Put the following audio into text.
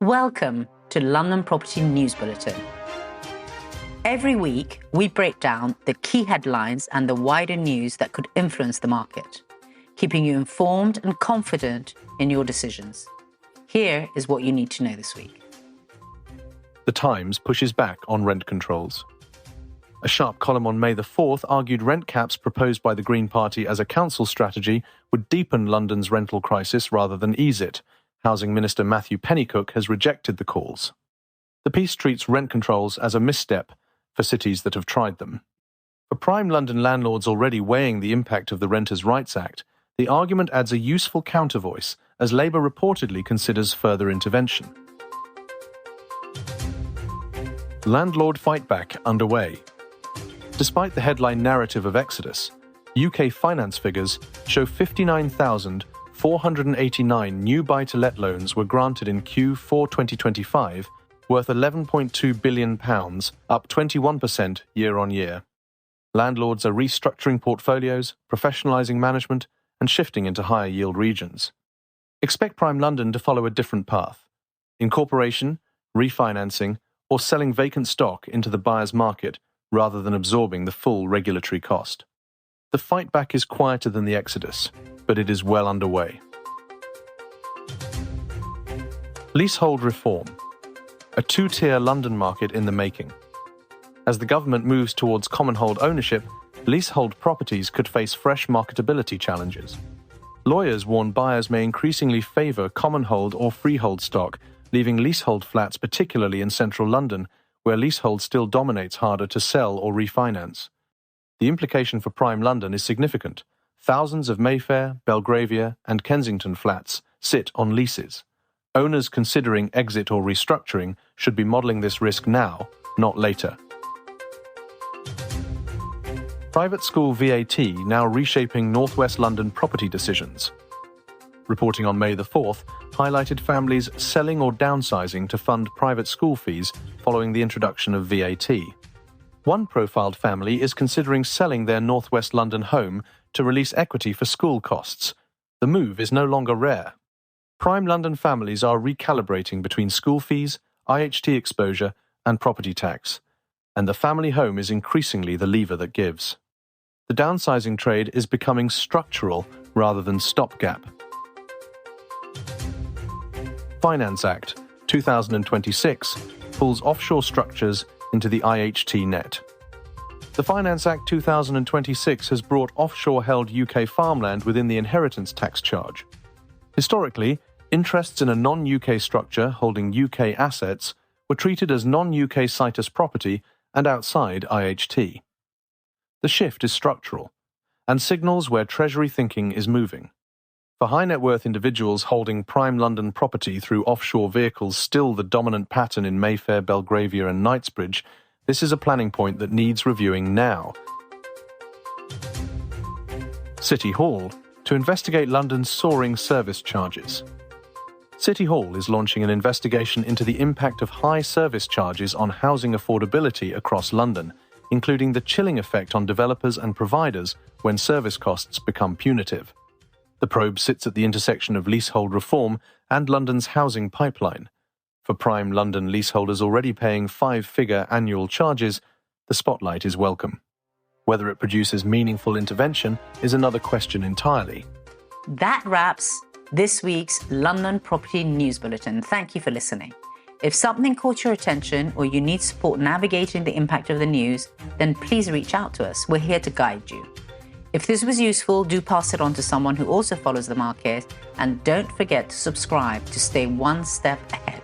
Welcome to London Property News Bulletin. Every week, we break down the key headlines and the wider news that could influence the market, keeping you informed and confident in your decisions. Here is what you need to know this week. The Times pushes back on rent controls. A sharp column on May the 4th argued rent caps proposed by the Green Party as a council strategy would deepen London's rental crisis rather than ease it. Housing Minister Matthew Pennycook has rejected the calls. The piece treats rent controls as a misstep for cities that have tried them. For prime London landlords already weighing the impact of the Renters' Rights Act, the argument adds a useful countervoice as Labour reportedly considers further intervention. Landlord fightback underway. Despite the headline narrative of Exodus, UK finance figures show 59,489 new buy-to-let loans were granted in Q4 2025, worth £11.2 billion, up 21% year-on-year. Landlords are restructuring portfolios, professionalising management, and shifting into higher-yield regions. Expect Prime London to follow a different path: incorporation, refinancing, or selling vacant stock into the buyer's market rather than absorbing the full regulatory cost. The fight back is quieter than the exodus, but it is well underway. Leasehold reform. A two-tier London market in the making. As the government moves towards commonhold ownership, leasehold properties could face fresh marketability challenges. Lawyers warn buyers may increasingly favour commonhold or freehold stock, leaving leasehold flats particularly in central London, where leasehold still dominates, harder to sell or refinance. The implication for prime London is significant. Thousands of Mayfair, Belgravia and Kensington flats sit on leases. Owners considering exit or restructuring should be modelling this risk now, not later. Private school VAT now reshaping North West London property decisions. Reporting on May the 4th highlighted families selling or downsizing to fund private school fees following the introduction of VAT. One profiled family is considering selling their North West London home to release equity for school costs. The move is no longer rare. Prime London families are recalibrating between school fees, IHT exposure, and property tax, and the family home is increasingly the lever that gives. The downsizing trade is becoming structural rather than stopgap. Finance Act 2026 pulls offshore structures into the IHT net. The Finance Act 2026 has brought offshore-held UK farmland within the inheritance tax charge. Historically, interests in a non-UK structure holding UK assets were treated as non-UK situs property and outside IHT. The shift is structural and signals where Treasury thinking is moving. For high-net-worth individuals holding prime London property through offshore vehicles, still the dominant pattern in Mayfair, Belgravia and Knightsbridge, this is a planning point that needs reviewing now. City Hall to investigate London's soaring service charges. City Hall is launching an investigation into the impact of high service charges on housing affordability across London, including the chilling effect on developers and providers when service costs become punitive. The probe sits at the intersection of leasehold reform and London's housing pipeline. For prime London leaseholders already paying five-figure annual charges, the spotlight is welcome. Whether it produces meaningful intervention is another question entirely. That wraps this week's London Property News Bulletin. Thank you for listening. If something caught your attention or you need support navigating the impact of the news, then please reach out to us. We're here to guide you. If this was useful, do pass it on to someone who also follows the market, and don't forget to subscribe to stay one step ahead.